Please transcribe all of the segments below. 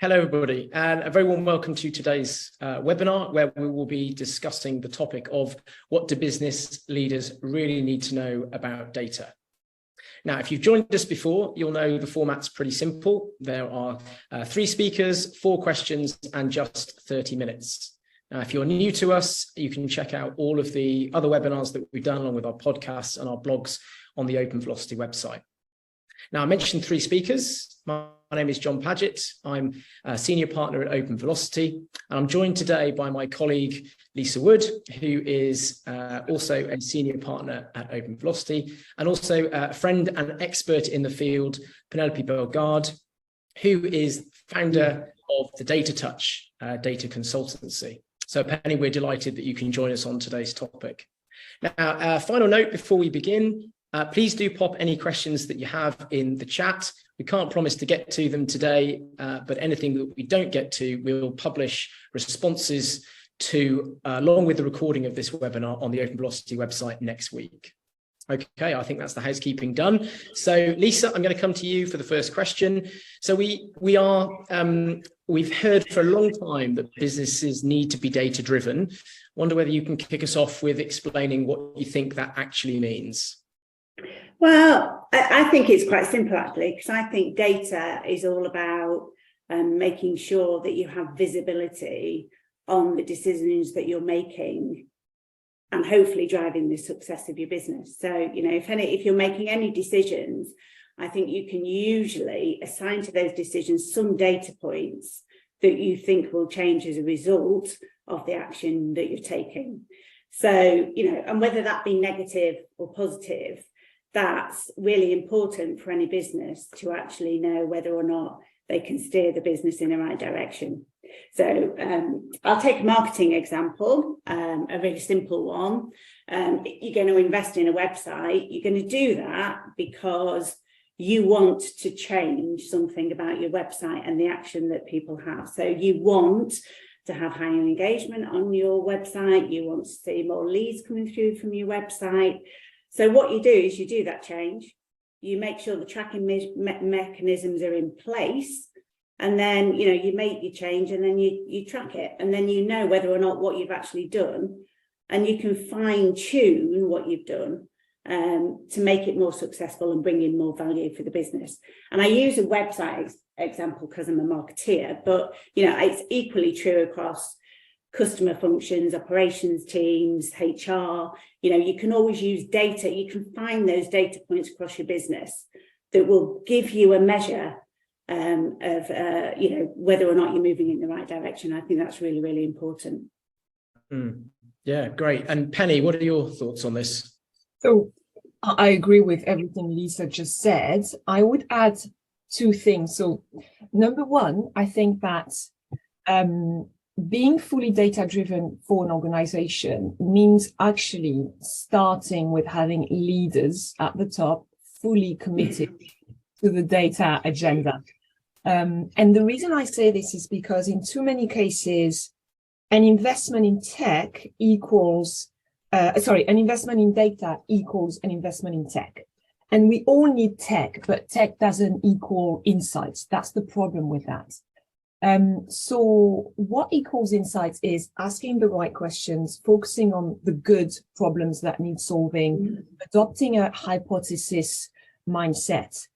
Hello, everybody, and a very warm welcome to today's webinar, where we will be discussing the topic of what do business leaders really need to know about data. Now, if you've joined us before, you'll know the format's pretty simple. There are 3 speakers, 4 questions, and just 30 minutes. Now, if you're new to us, you can check out all of the other webinars that we've done, along with our podcasts and our blogs on the Open Velocity website. Now, I mentioned 3 speakers. My name is John Paget. I'm a senior partner at Open Velocity, and I'm joined today by my colleague, Lisa Wood, who is also a senior partner at Open Velocity, and also a friend and expert in the field, Penelope Bellegarde, who is founder of the Data Touch data consultancy. So, Penny, we're delighted that you can join us on today's topic. Now, final note before we begin, please do pop any questions that you have in the chat. We can't promise to get to them today, but anything that we don't get to, we'll publish responses to, along with the recording of this webinar on the Open Velocity website next week. Okay, I think that's the housekeeping done. So, Lisa, I'm going to come to you for the first question. So we've heard for a long time that businesses need to be data-driven. Wonder whether you can kick us off with explaining what you think that actually means. Well, I think it's quite simple, actually, because I think data is all about making sure that you have visibility on the decisions that you're making and hopefully driving the success of your business. So, you know, if you're making any decisions, I think you can usually assign to those decisions some data points that you think will change as a result of the action that you're taking. So, you know, and whether that be negative or positive, that's really important for any business to actually know whether or not they can steer the business in the right direction. So I'll take a marketing example, a really simple one. You're going to invest in a website. You're going to do that because you want to change something about your website and the action that people have. So you want to have higher engagement on your website. You want to see more leads coming through from your website. So what you do is you do that change, you make sure the tracking mechanisms are in place, and then, you know, you make your change and then you track it, and then you know whether or not what you've actually done, and you can fine tune what you've done to make it more successful and bring in more value for the business. And I use a website example because I'm a marketeer, but, you know, it's equally true across customer functions, operations teams, HR. You know, you can always use data. You can find those data points across your business that will give you a measure of, you know, whether or not you're moving in the right direction. I think that's really, really important. Yeah, great. And Penny, what are your thoughts on this? So I agree with everything Lisa just said. I would add 2 things. So number one, I think that being fully data-driven for an organization means actually starting with having leaders at the top fully committed to the data agenda. And the reason I say this is because in too many cases, an investment in tech equals, an investment in data equals an investment in tech. And we all need tech, but tech doesn't equal insights. That's the problem with that. So what equals insights is asking the right questions, focusing on the good problems that need solving, adopting a hypothesis mindset.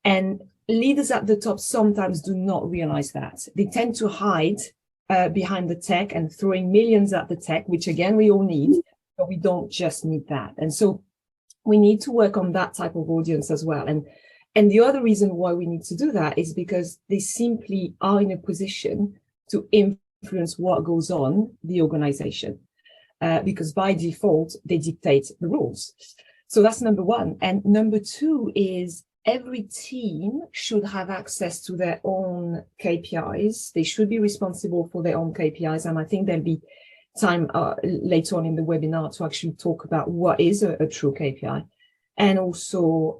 And leaders at the top sometimes do not realize that. They tend to hide behind the tech and throwing millions at the tech, which again, we all need, but we don't just need that. And so we need to work on that type of audience as well. And the other reason why we need to do that is because they simply are in a position to influence what goes on the organization, because by default, they dictate the rules. So that's number one. And number 2 is every team should have access to their own KPIs. They should be responsible for their own KPIs. And I think there'll be time later on in the webinar to actually talk about what is a true KPI. And also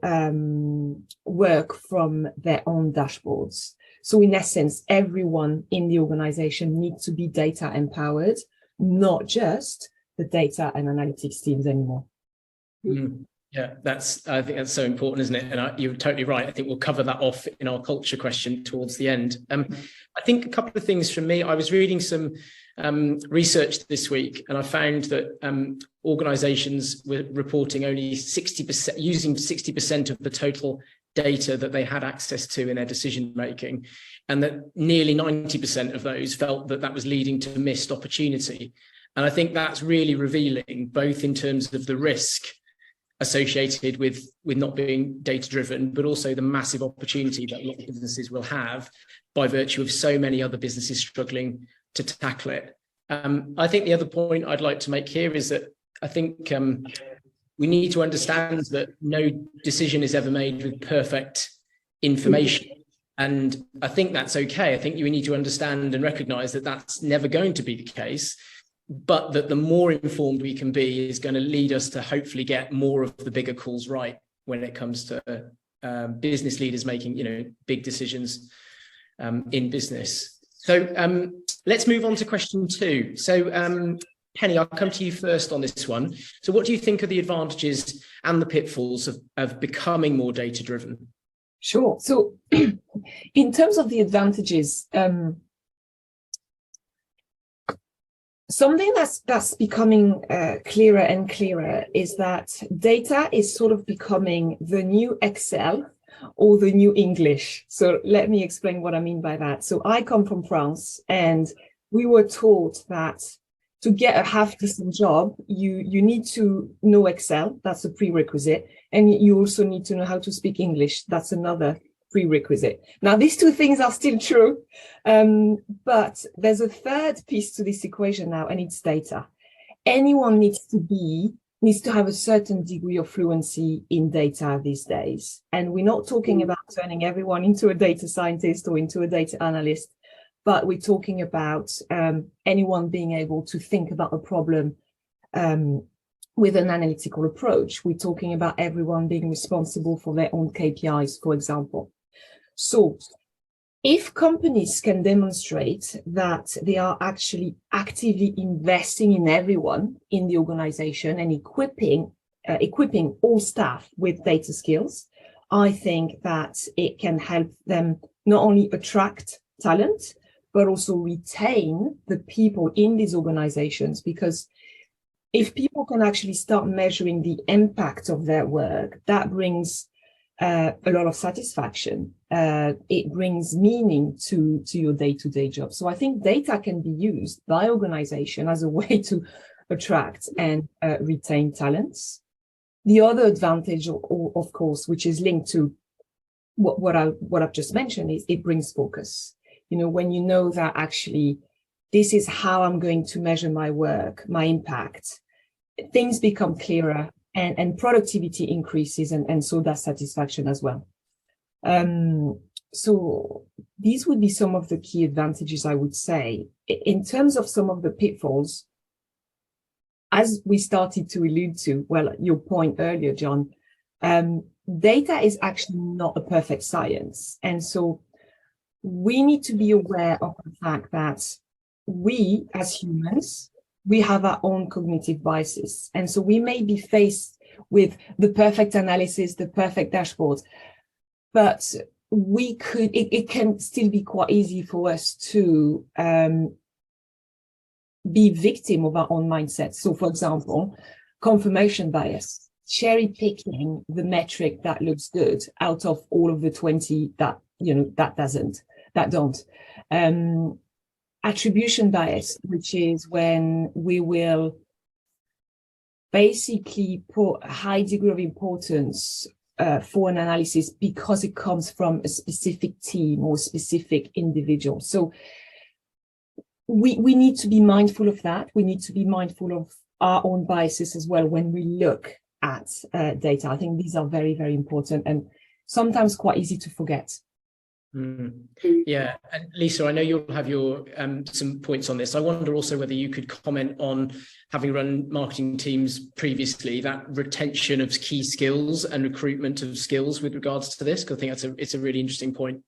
work from their own dashboards. So in essence, everyone in the organization needs to be data empowered, not just the data and analytics teams anymore. Yeah, I think that's so important, isn't it? And you're totally right. I think we'll cover that off in our culture question towards the end. I think a couple of things from me. I was reading some research this week, and I found that organizations were reporting only 60%, using 60% of the total data that they had access to in their decision making, and that nearly 90% of those felt that that was leading to missed opportunity. And I think that's really revealing, both in terms of the risk associated with not being data driven, but also the massive opportunity that a lot of businesses will have by virtue of so many other businesses struggling to tackle it. I think the other point I'd like to make here is that I think we need to understand that no decision is ever made with perfect information. And I think that's okay. I think you need to understand and recognize that that's never going to be the case, but that the more informed we can be is going to lead us to hopefully get more of the bigger calls right when it comes to business leaders making, big decisions in business. So let's move on to question 2. So Penny, I'll come to you first on this one. So what do you think are the advantages and the pitfalls of becoming more data driven? Sure. So in terms of the advantages, something that's becoming clearer and clearer is that data is sort of becoming the new Excel or the new English. So let me explain what I mean by that. So I come from France, and we were taught that to get a half-decent job, you need to know Excel. That's a prerequisite. And you also need to know how to speak English. That's another prerequisite. Now, these two things are still true, but there's a third piece to this equation now, and it's data. Anyone needs to have a certain degree of fluency in data these days. And we're not talking about turning everyone into a data scientist or into a data analyst, but we're talking about anyone being able to think about a problem with an analytical approach. We're talking about everyone being responsible for their own KPIs, for example. So if companies can demonstrate that they are actually actively investing in everyone in the organization and equipping all staff with data skills, I think that it can help them not only attract talent, but also retain the people in these organizations. Because if people can actually start measuring the impact of their work, that brings a lot of satisfaction. It brings meaning to your day-to-day job. So I think data can be used by organization as a way to attract and retain talents. The other advantage, of course, which is linked to what I've just mentioned, is it brings focus. When you know that actually this is how I'm going to measure my work, my impact, things become clearer and productivity increases, and so does satisfaction as well. So these would be some of the key advantages, I would say. In terms of some of the pitfalls, as we started to allude to, well, your point earlier, John, data is actually not a perfect science. And so we need to be aware of the fact that we, as humans, we have our own cognitive biases. And so we may be faced with the perfect analysis, the perfect dashboard, but it can still be quite easy for us to be victim of our own mindset. So for example, confirmation bias, cherry picking the metric that looks good out of all of the 20 that, that don't. Attribution bias, which is when we will basically put a high degree of importance for an analysis because it comes from a specific team or specific individual. So we need to be mindful of that. We need to be mindful of our own biases as well when we look at data. I think these are very, very important and sometimes quite easy to forget. Yeah, and Lisa, I know you'll have your some points on this. I wonder also whether you could comment on, having run marketing teams previously, that retention of key skills and recruitment of skills with regards to this, because I think it's a really interesting point.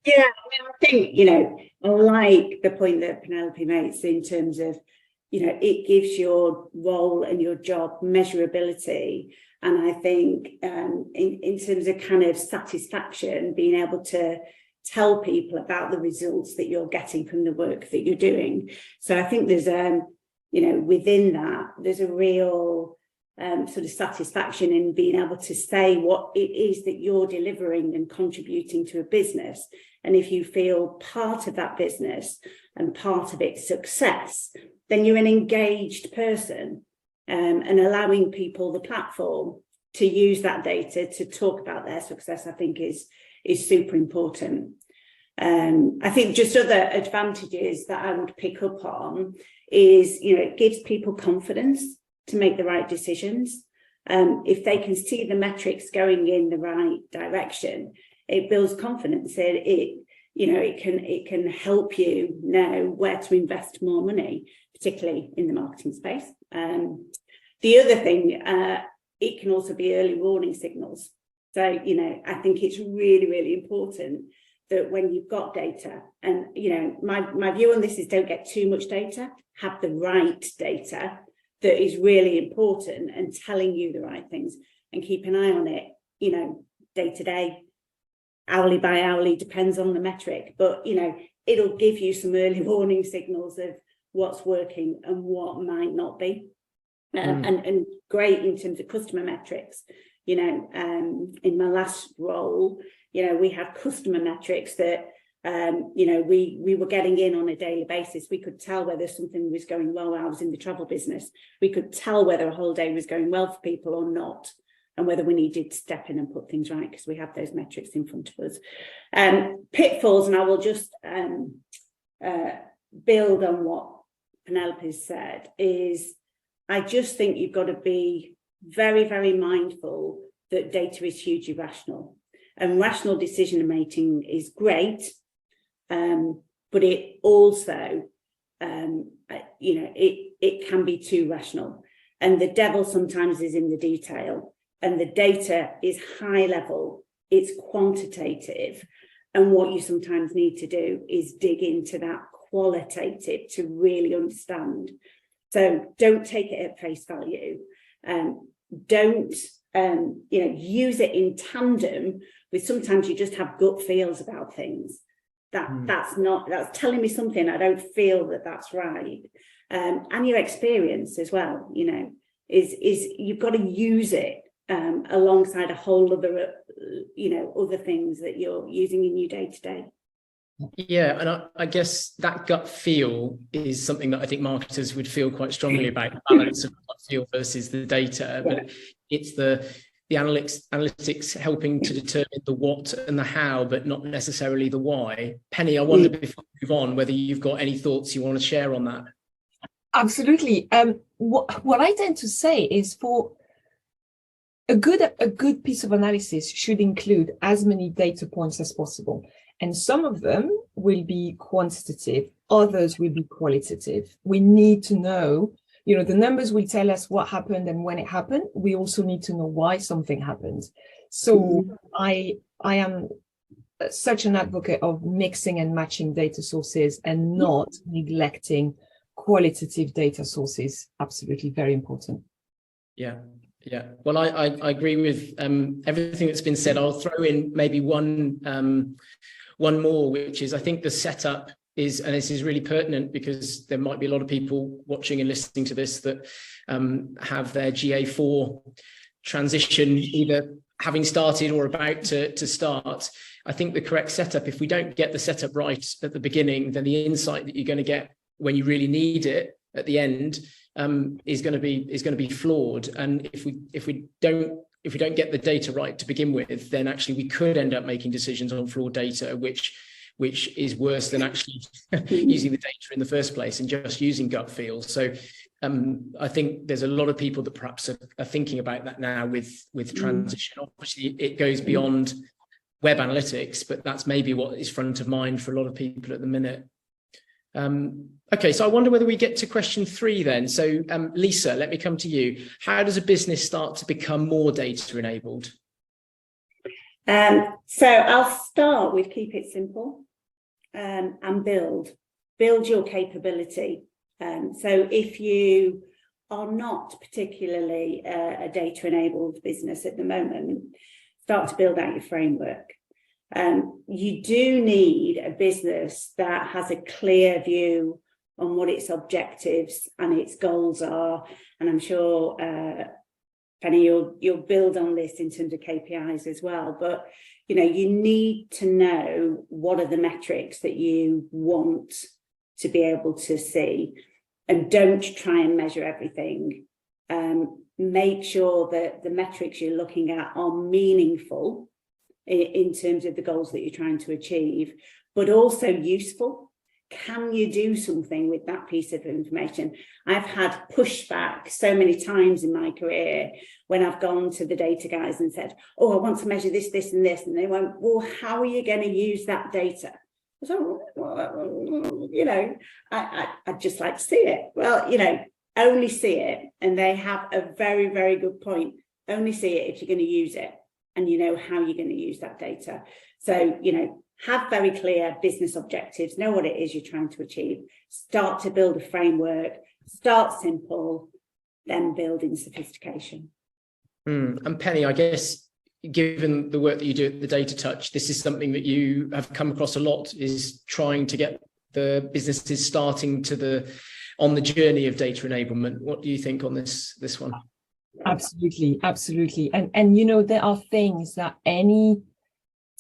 Yeah, I think, I like the point that Penelope makes in terms of it gives your role and your job measurability. And I think in terms of kind of satisfaction, being able to tell people about the results that you're getting from the work that you're doing. So I think there's, within that, there's a real sort of satisfaction in being able to say what it is that you're delivering and contributing to a business. And if you feel part of that business and part of its success, then you're an engaged person, and allowing people the platform to use that data to talk about their success, I think is super important. I think just other advantages that I would pick up on is, it gives people confidence to make the right decisions. If they can see the metrics going in the right direction, it builds confidence. It can help you know where to invest more money, particularly in the marketing space. The other thing, it can also be early warning signals. So, I think it's really, really important that when you've got data, and, my view on this is don't get too much data, have the right data that is really important and telling you the right things, and keep an eye on it, day to day, hourly by hourly, depends on the metric, but, it'll give you some early warning signals of what's working and what might not be. And great in terms of customer metrics. In my last role, we had customer metrics that, we were getting in on a daily basis. We could tell whether something was going well. I was in the travel business. We could tell whether a holiday was going well for people or not, and whether we needed to step in and put things right, because we have those metrics in front of us. Pitfalls, and I will just build on what Penelope said, is I just think you've got to be very, very mindful that data is hugely rational, and rational decision making is great, but it also, it can be too rational, and the devil sometimes is in the detail, and the data is high level, it's quantitative, and what you sometimes need to do is dig into that qualitative to really understand. So don't take it at face value. Don't use it in tandem with, sometimes you just have gut feels about things. That's telling me something. I don't feel that that's right. And your experience as well, is you've got to use it alongside a whole other, other things that you're using in your day to day. Yeah, and I guess that gut feel is something that I think marketers would feel quite strongly about, the balance of gut feel versus the data. Yeah. But it's the analytics helping to determine the what and the how, but not necessarily the why. Penny, I wonder, before we move on, whether you've got any thoughts you want to share on that. Absolutely. What I tend to say is, for a good piece of analysis should include as many data points as possible. And some of them will be quantitative, others will be qualitative. We need to know, the numbers will tell us what happened and when it happened. We also need to know why something happened. So I am such an advocate of mixing and matching data sources and not neglecting qualitative data sources. Absolutely very important. Yeah. Well, I agree with everything that's been said. I'll throw in maybe one more, which is, I think the setup is, and this is really pertinent because there might be a lot of people watching and listening to this that have their GA4 transition either having started or about to start. I think the correct setup, if we don't get the setup right at the beginning, then the insight that you're going to get when you really need it at the end is going to be flawed. And if we don't get the data right to begin with, then actually we could end up making decisions on flawed data, which is worse than actually using the data in the first place and just using gut feel. So I think there's a lot of people that perhaps are thinking about that now with transition. Obviously, it goes beyond web analytics, but that's maybe what is front of mind for a lot of people at the minute. Okay, so I wonder whether we get to question 3 then. So Lisa, let me come to you. How does a business start to become more data enabled? So I'll start with keep it simple and build your capability So if you are not particularly a data-enabled business at the moment, start to build out your framework. You do need a business that has a clear view on what its objectives and its goals are. And I'm sure, Penny, you'll build on this in terms of KPIs as well. But, you know, you need to know what are the metrics that you want to be able to see. And don't try and measure everything. Make sure that the metrics you're looking at are meaningful in terms of the goals that you're trying to achieve, but also useful. Can you do something with that piece of information? I've had pushback so many times in my career when I've gone to the data guys and said, oh, I want to measure this, this, and this. And they went, well, how are you going to use that data? So, you know, I'd just like to see it. Well, you know, only see it. And they have a very, very good point. Only see it if you're going to use it and you know how you're going to use that data. So, you know, have very clear business objectives, know what it is you're trying to achieve, start to build a framework, start simple, then build in sophistication. And Penny, I guess, given the work that you do at the Data Touch, this is something that you have come across a lot, is trying to get the businesses starting on the journey of data enablement. What do you think on this one? Absolutely. And you know, there are things that any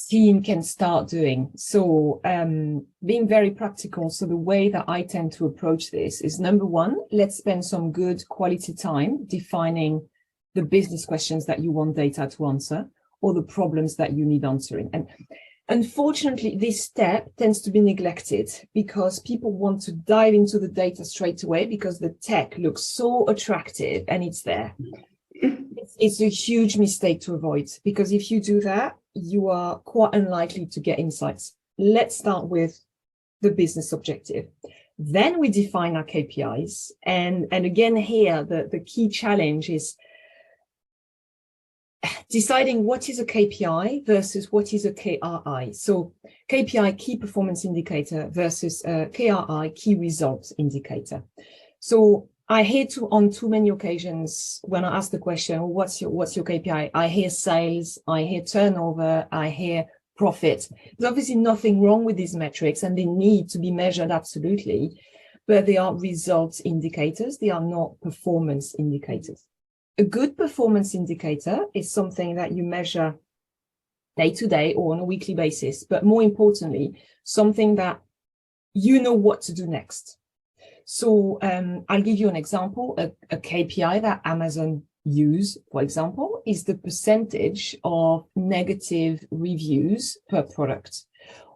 team can start doing. So being very practical. So the way that I tend to approach this is, number one, let's spend some good quality time defining the business questions that you want data to answer, or the problems that you need answering. And unfortunately, this step tends to be neglected because people want to dive into the data straight away because the tech looks so attractive and it's there. It's a huge mistake to avoid, because if you do that, you are quite unlikely to get insights. Let's start with the business objective. Then we define our KPIs. And again, here, the key challenge is deciding what is a KPI versus what is a KRI. So KPI, key performance indicator, versus KRI, key results indicator. So I hear on too many occasions when I ask the question, what's your KPI? I hear sales, I hear turnover, I hear profit. There's obviously nothing wrong with these metrics and they need to be measured, absolutely, but they are results indicators. They are not performance indicators. A good performance indicator is something that you measure day to day or on a weekly basis, but more importantly, something that you know what to do next. So I'll give you an example. A KPI that Amazon use, for example, is the percentage of negative reviews per product.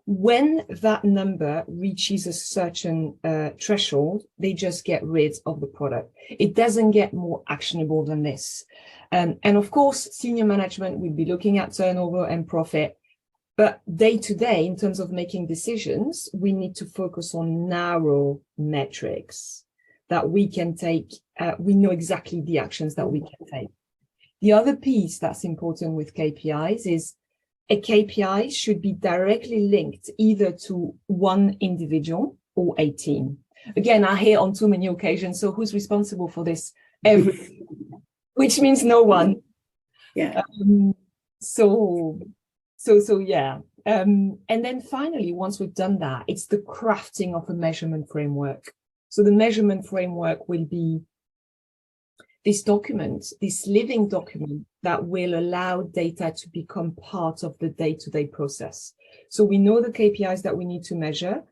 When that number reaches a certain threshold, they just get rid of the product. It doesn't get more actionable than this. And of course, senior management will be looking at turnover and profit. But day to day, in terms of making decisions, we need to focus on narrow metrics that we can take. We know exactly the actions that we can take. The other piece that's important with KPIs is a KPI should be directly linked either to one individual or a team. Again, I hear on too many occasions, so who's responsible for this? Which means no one. Yeah. So yeah. And then finally, once we've done that, it's the crafting of a measurement framework. So the measurement framework will be this document, this living document that will allow data to become part of the day-to-day process. So we know the KPIs that we need to measure.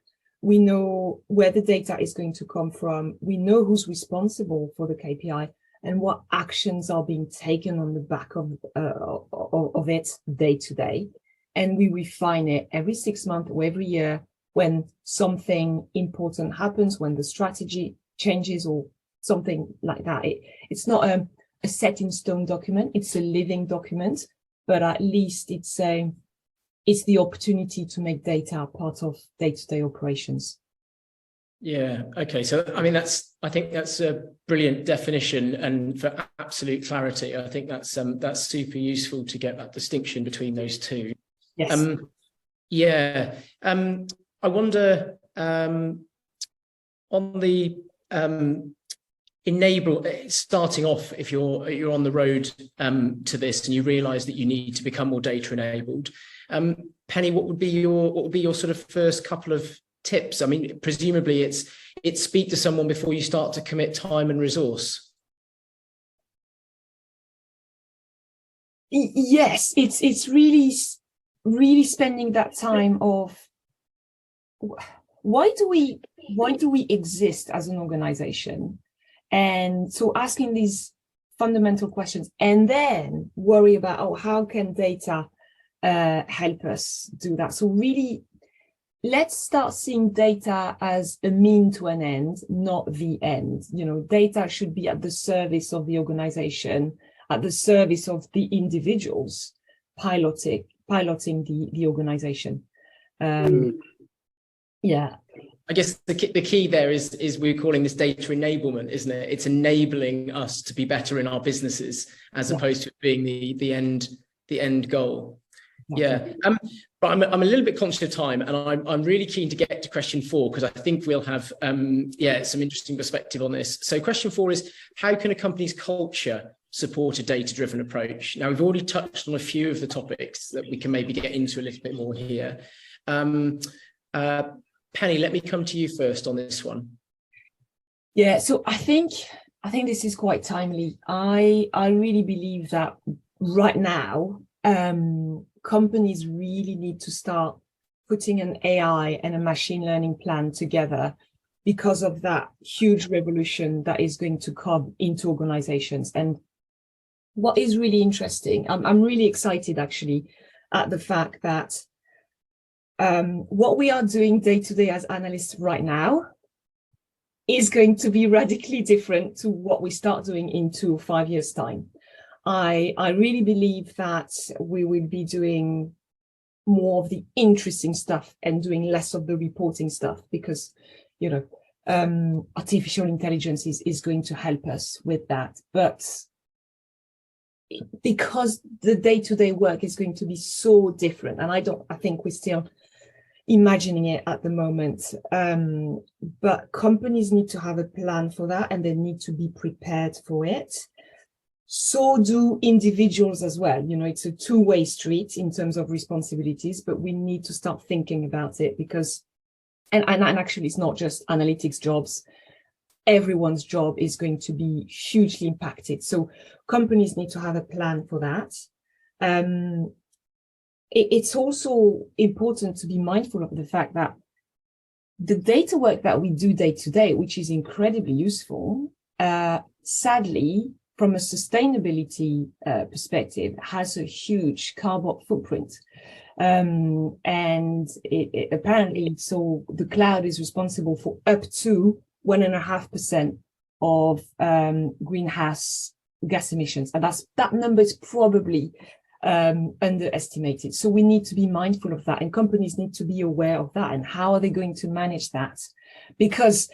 We know where the data is going to come from. We know who's responsible for the KPI and what actions are being taken on the back of it day to day. And we refine it every 6 months or every year when something important happens, when the strategy changes or something like that. It's not a set in stone document. It's a living document, but at least it's the opportunity to make data part of day-to-day operations. Yeah. Okay. So, I mean, I think that's a brilliant definition, and for absolute clarity, I think that's super useful to get that distinction between those two. Yes. Yeah. I wonder, on the enable, starting off, if you're on the road to this and you realize that you need to become more data enabled, Penny, what would be your sort of first couple of tips? I mean, presumably it's speak to someone before you start to commit time and resource. Yes, it's really spending that time of why do we exist as an organization? And so asking these fundamental questions and then worry about, oh, how can data help us do that? So really, let's start seeing data as a mean to an end, not the end. You know, data should be at the service of the organization, at the service of the individuals piloting the organization. Yeah. I guess the key there is we're calling this data enablement, isn't it? It's enabling us to be better in our businesses as opposed to it being the end goal. Yeah. But I'm a little bit conscious of time, and I'm really keen to get to question 4 because I think we'll have some interesting perspective on this. So question 4 is, how can a company's culture support a data-driven approach? Now, we've already touched on a few of the topics that we can maybe get into a little bit more here. Penny, let me come to you first on this one. Yeah, so I think this is quite timely. I really believe that right now, companies really need to start putting an AI and a machine learning plan together because of that huge revolution that is going to come into organizations. And what is really interesting, I'm really excited actually at the fact that what we are doing day to day as analysts right now is going to be radically different to what we start doing in 2 or 5 years' time. I really believe that we will be doing more of the interesting stuff and doing less of the reporting stuff because, you know, artificial intelligence is going to help us with that. But because the day-to-day work is going to be so different, and I think we're still imagining it at the moment, but companies need to have a plan for that and they need to be prepared for it. So do individuals as well. You know, it's a two-way street in terms of responsibilities, but we need to start thinking about it because, and actually it's not just analytics jobs, everyone's job is going to be hugely impacted. So companies need to have a plan for that. It's also important to be mindful of the fact that the data work that we do day to day, which is incredibly useful, sadly, from a sustainability perspective, has a huge carbon footprint. And it apparently, so the cloud is responsible for up to 1.5% of greenhouse gas emissions. And that number is probably underestimated. So we need to be mindful of that, and companies need to be aware of that. And how are they going to manage that? Because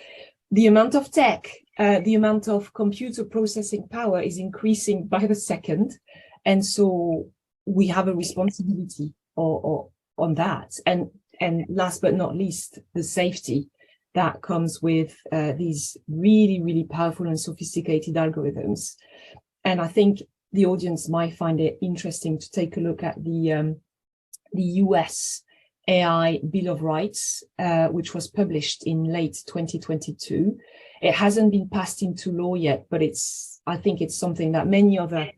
the amount of tech, the amount of computer processing power is increasing by the second. And so we have a responsibility on that. And last but not least, the safety that comes with these really, really powerful and sophisticated algorithms. And I think the audience might find it interesting to take a look at the US AI Bill of Rights, which was published in late 2022. It hasn't been passed into law yet, but I think it's something that many other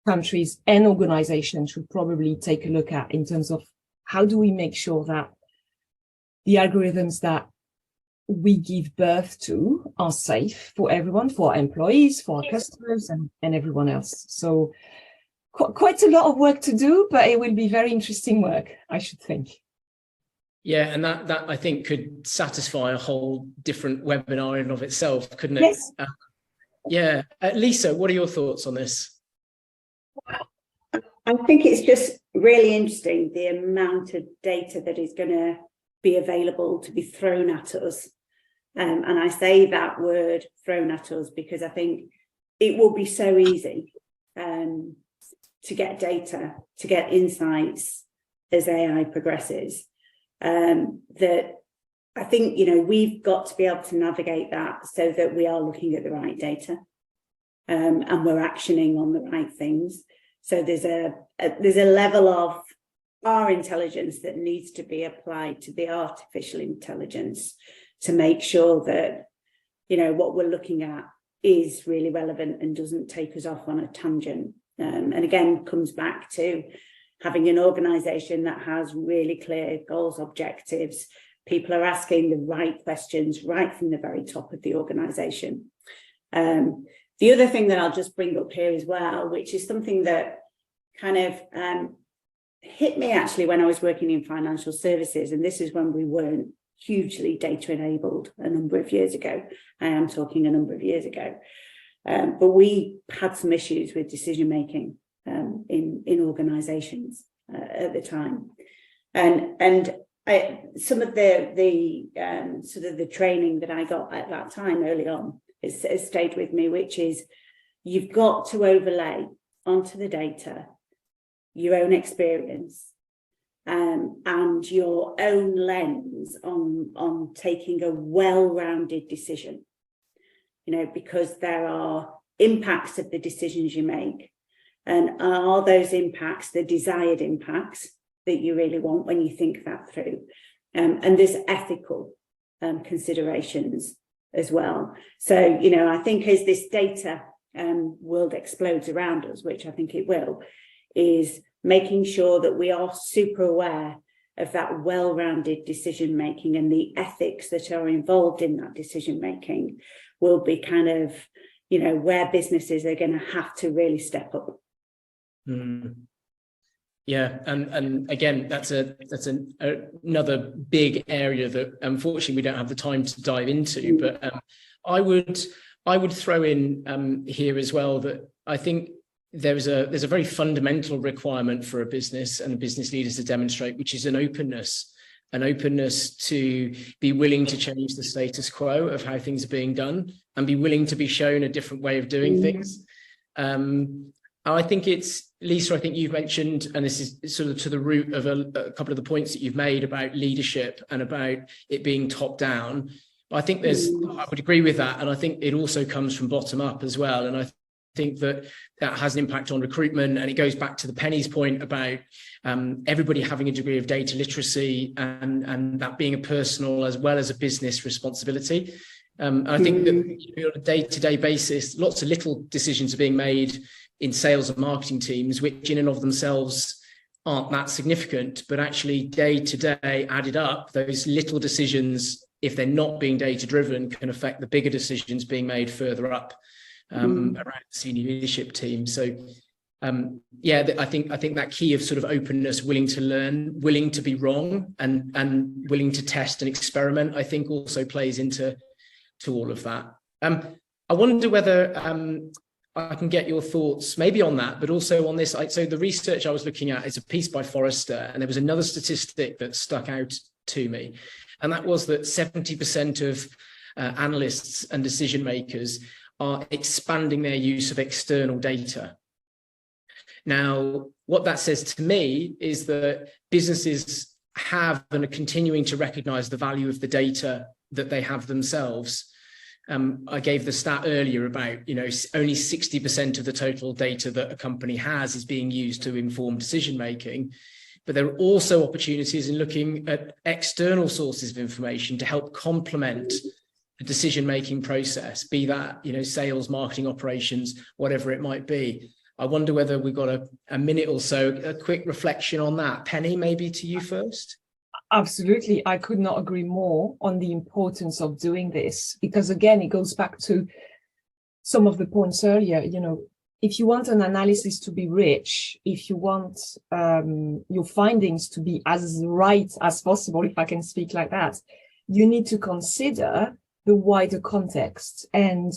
countries and organizations should probably take a look at in terms of how do we make sure that the algorithms that we give birth to are safe for everyone, for our employees, for our customers, and everyone else. So quite a lot of work to do, but it will be very interesting work, I should think. Yeah, and that I think could satisfy a whole different webinar in and of itself, couldn't it? Yes. Yeah. Lisa, what are your thoughts on this? I think it's just really interesting, the amount of data that is going to be available to be thrown at us. And I say that word thrown at us because I think it will be so easy to get data, to get insights as AI progresses, that I think, you know, we've got to be able to navigate that so that we are looking at the right data, and we're actioning on the right things. So there's a level of our intelligence that needs to be applied to the artificial intelligence to make sure that, you know, what we're looking at is really relevant and doesn't take us off on a tangent. And again, comes back to having an organisation that has really clear goals, objectives. People are asking the right questions right from the very top of the organisation. The other thing that I'll just bring up here as well, which is something that kind of hit me actually when I was working in financial services, and this is when we weren't hugely data enabled a number of years ago. I am talking a number of years ago. But we had some issues with decision making in organisations at the time, and some of the sort of the training that I got at that time early on has stayed with me, which is you've got to overlay onto the data your own experience and your own lens on taking a well-rounded decision. You know, because there are impacts of the decisions you make, and are those impacts the desired impacts that you really want when you think that through, and there's ethical considerations as well. So, you know, I think as this data world explodes around us, which I think it will, is making sure that we are super aware of that well-rounded decision making and the ethics that are involved in that decision making will be kind of, you know, where businesses are going to have to really step up. Yeah, and again, that's another big area that unfortunately we don't have the time to dive into. But I would throw in here as well that I think there's a very fundamental requirement for a business and business leaders to demonstrate, which is an openness to be willing to change the status quo of how things are being done and be willing to be shown a different way of doing things. I think it's, Lisa, I think you've mentioned, and this is sort of to the root of a couple of the points that you've made about leadership and about it being top down. I think I would agree with that. And I think it also comes from bottom up as well. And I think that has an impact on recruitment, and it goes back to the Penny's point about everybody having a degree of data literacy and that being a personal as well as a business responsibility. I think that on a day-to-day basis, lots of little decisions are being made in sales and marketing teams, which in and of themselves aren't that significant, but actually day to day added up, those little decisions, if they're not being data driven, can affect the bigger decisions being made further up around the senior leadership team. So yeah, I think that key of sort of openness, willing to learn, willing to be wrong, and willing to test and experiment, I think also plays into all of that. I wonder whether I can get your thoughts maybe on that, but also on this. So the research I was looking at is a piece by Forrester, and there was another statistic that stuck out to me, and that was that 70% of analysts and decision makers are expanding their use of external data. Now, what that says to me is that businesses have and are continuing to recognize the value of the data that they have themselves. I gave the stat earlier about, you know, only 60% of the total data that a company has is being used to inform decision making. But there are also opportunities in looking at external sources of information to help complement the decision-making process, be that, you know, sales, marketing, operations, whatever it might be. I wonder whether we've got a minute or so, a quick reflection on that. Penny, maybe to you first. Absolutely. I could not agree more on the importance of doing this, because again, it goes back to some of the points earlier. You know, if you want an analysis to be rich, if you want your findings to be as right as possible, if I can speak like that, you need to consider the wider context. And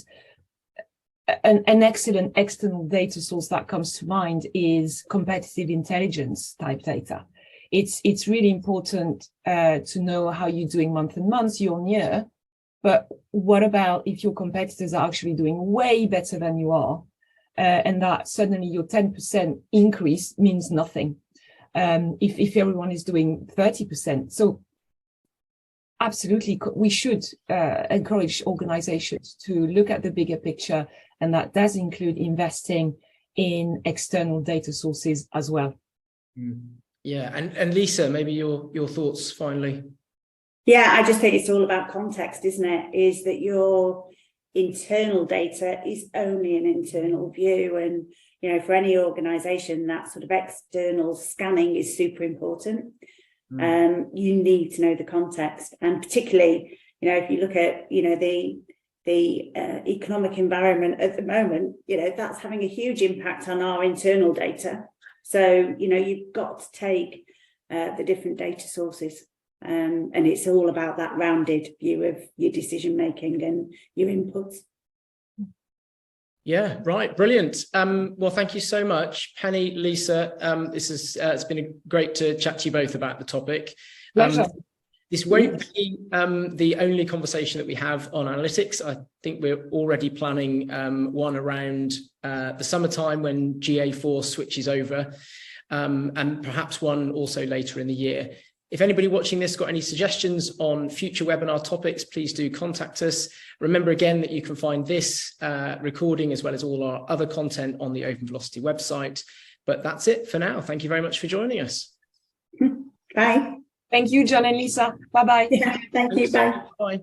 an excellent external data source that comes to mind is competitive intelligence type data. It's really important to know how you're doing month on month, year on year. But what about if your competitors are actually doing way better than you are, and that suddenly your 10% increase means nothing if everyone is doing 30%? So Absolutely. We should encourage organizations to look at the bigger picture, and that does include investing in external data sources as well. Yeah, and Lisa, maybe your thoughts finally. Yeah, I just think it's all about context, isn't it? Is that your internal data is only an internal view, and for any organization, that sort of external scanning is super important. You need to know the context, and particularly, if you look at, the economic environment at the moment, that's having a huge impact on our internal data. So, you've got to take the different data sources, and it's all about that rounded view of your decision making and your inputs. Yeah, right. Brilliant. Well, thank you so much, Penny, Lisa. It's been great to chat to you both about the topic. This won't be the only conversation that we have on analytics. I think we're already planning one around the summertime when GA4 switches over, and perhaps one also later in the year. If anybody watching this got any suggestions on future webinar topics, please do contact us. Remember again that you can find this recording as well as all our other content on the Open Velocity website. But that's it for now. Thank you very much for joining us. Bye. Thank you, John and Lisa. Bye-bye. Yeah, thank you. Bye. Bye.